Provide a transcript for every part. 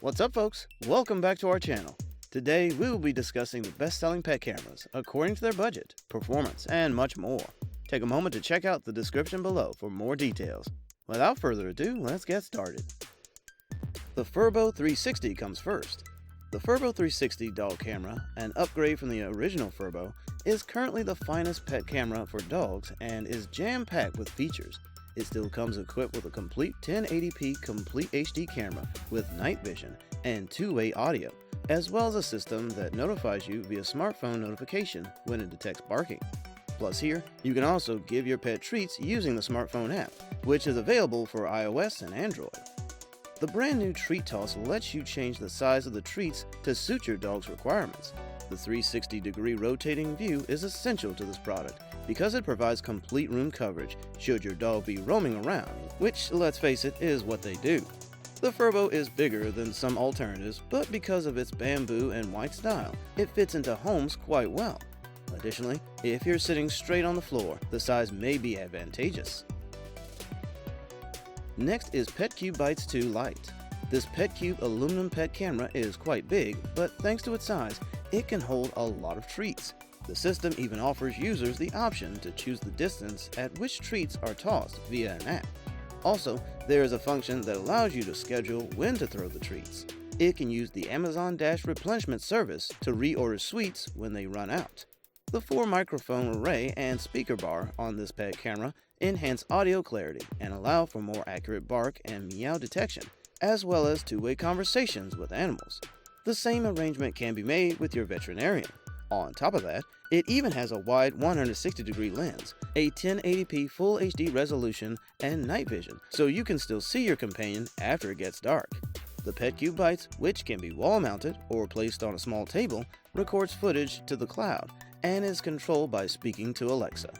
What's up, folks? Welcome back to our channel. Today we will be discussing the best-selling pet cameras according to their budget, performance, and much more. Take a moment to check out the description below for more details. Without further ado, let's get started. The Furbo 360 comes first. The Furbo 360 dog camera, an upgrade from the original Furbo, is currently the finest pet camera for dogs and is jam-packed with features. It still comes equipped with a complete 1080p complete HD camera with night vision and two-way audio, as well as a system that notifies you via smartphone notification when it detects barking. Plus here, you can also give your pet treats using the smartphone app, which is available for iOS and Android. The brand new Treat Toss lets you change the size of the treats to suit your dog's requirements. The 360-degree rotating view is essential to this product because it provides complete room coverage should your dog be roaming around, which, let's face it, is what they do. The Furbo is bigger than some alternatives, but because of its bamboo and white style, it fits into homes quite well. Additionally, if you're sitting straight on the floor, the size may be advantageous. Next is Petcube Bites 2 Lite. This Petcube aluminum pet camera is quite big, but thanks to its size, it can hold a lot of treats. The system even offers users the option to choose the distance at which treats are tossed via an app. Also, there is a function that allows you to schedule when to throw the treats. It can use the Amazon Dash replenishment service to reorder sweets when they run out. The 4-microphone array and speaker bar on this pet camera enhance audio clarity and allow for more accurate bark and meow detection, as well as two-way conversations with animals. The same arrangement can be made with your veterinarian. On top of that, it even has a wide 160-degree lens, a 1080p Full HD resolution, and night vision, so you can still see your companion after it gets dark. The Petcube Bites, which can be wall-mounted or placed on a small table, records footage to the cloud and is controlled by speaking to Alexa.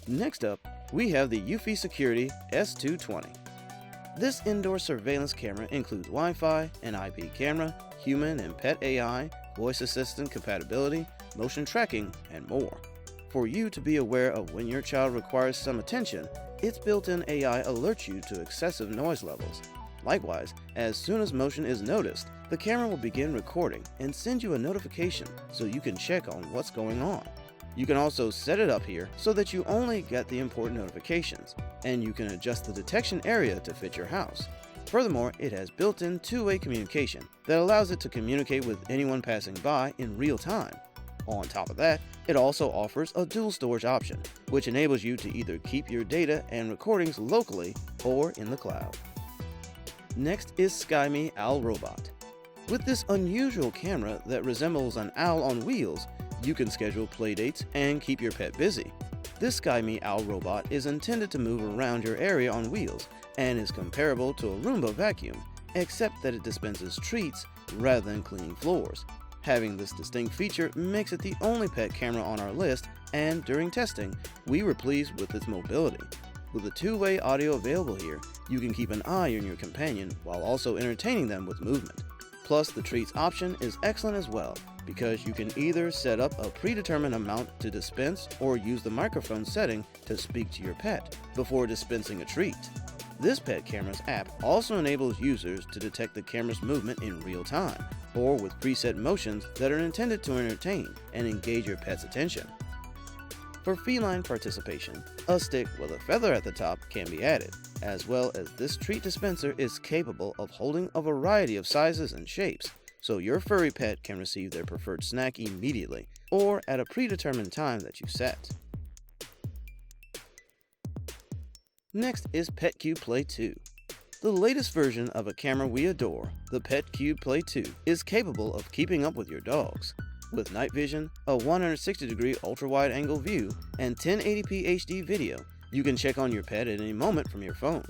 Next up, we have the Eufy Security S220. This indoor surveillance camera includes Wi-Fi, an IP camera, human and pet AI, voice assistant compatibility, motion tracking, and more. For you to be aware of when your child requires some attention, its built-in AI alerts you to excessive noise levels. Likewise, as soon as motion is noticed, the camera will begin recording and send you a notification so you can check on what's going on. You can also set it up here so that you only get the important notifications, and you can adjust the detection area to fit your house. Furthermore, it has built-in two-way communication that allows it to communicate with anyone passing by in real time. On top of that, it also offers a dual storage option, which enables you to either keep your data and recordings locally or in the cloud. Next is SKYMEE Owl Robot. With this unusual camera that resembles an owl on wheels, you can schedule playdates and keep your pet busy. This SKYMEE Owl Robot is intended to move around your area on wheels and is comparable to a Roomba vacuum, except that it dispenses treats rather than cleaning floors. Having this distinct feature makes it the only pet camera on our list, and during testing, we were pleased with its mobility. With a two-way audio available here, you can keep an eye on your companion while also entertaining them with movement. Plus, the treats option is excellent as well, because you can either set up a predetermined amount to dispense or use the microphone setting to speak to your pet before dispensing a treat. This pet camera's app also enables users to detect the camera's movement in real time, or with preset motions that are intended to entertain and engage your pet's attention. For feline participation, a stick with a feather at the top can be added, as well as this treat dispenser is capable of holding a variety of sizes and shapes, so your furry pet can receive their preferred snack immediately, or at a predetermined time that you set. Next is Petcube Play 2. The latest version of a camera we adore, the Petcube Play 2, is capable of keeping up with your dogs. With night vision, a 160-degree ultra-wide-angle view, and 1080p HD video, you can check on your pet at any moment from your phone.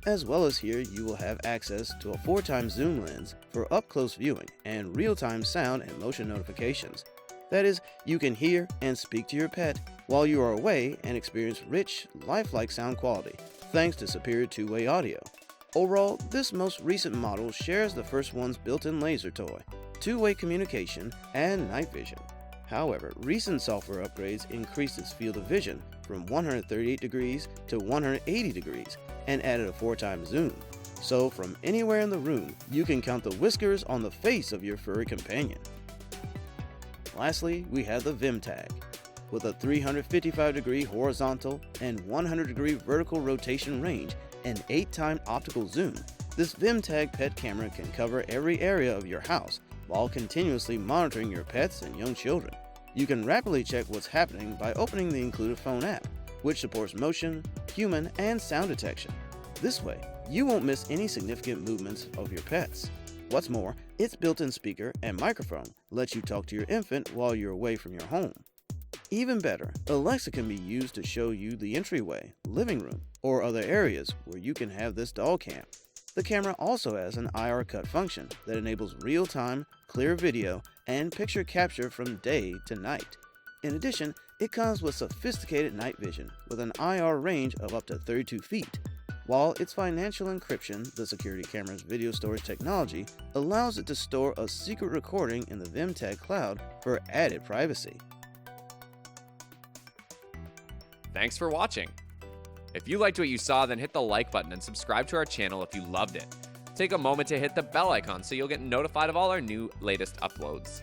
As well as here, you will have access to a 4x zoom lens for up-close viewing and real-time sound and motion notifications. That is, you can hear and speak to your pet while you are away and experience rich, lifelike sound quality, thanks to superior two-way audio. Overall, this most recent model shares the first one's built-in laser toy, two-way communication, and night vision. However, recent software upgrades increased its field of vision from 138 degrees to 180 degrees and added a 4x zoom, So from anywhere in the room, you can count the whiskers on the face of your furry companion. Lastly, we have the VIMTAG. With a 355-degree horizontal and 100-degree vertical rotation range and 8-time optical zoom, this VIMTAG pet camera can cover every area of your house while continuously monitoring your pets and young children. You can rapidly check what's happening by opening the included phone app, which supports motion, human, and sound detection. This way, you won't miss any significant movements of your pets. What's more, its built-in speaker and microphone lets you talk to your infant while you're away from your home. Even better, Alexa can be used to show you the entryway, living room, or other areas where you can have this dog cam. The camera also has an IR cut function that enables real-time, clear video and picture capture from day to night. In addition, it comes with sophisticated night vision with an IR range of up to 32 feet, while its financial encryption, the security camera's video storage technology, allows it to store a secret recording in the VIMTAG cloud for added privacy. Thanks for watching. If you liked what you saw, then hit the like button and subscribe to our channel if you loved it. Take a moment to hit the bell icon so you'll get notified of all our latest uploads.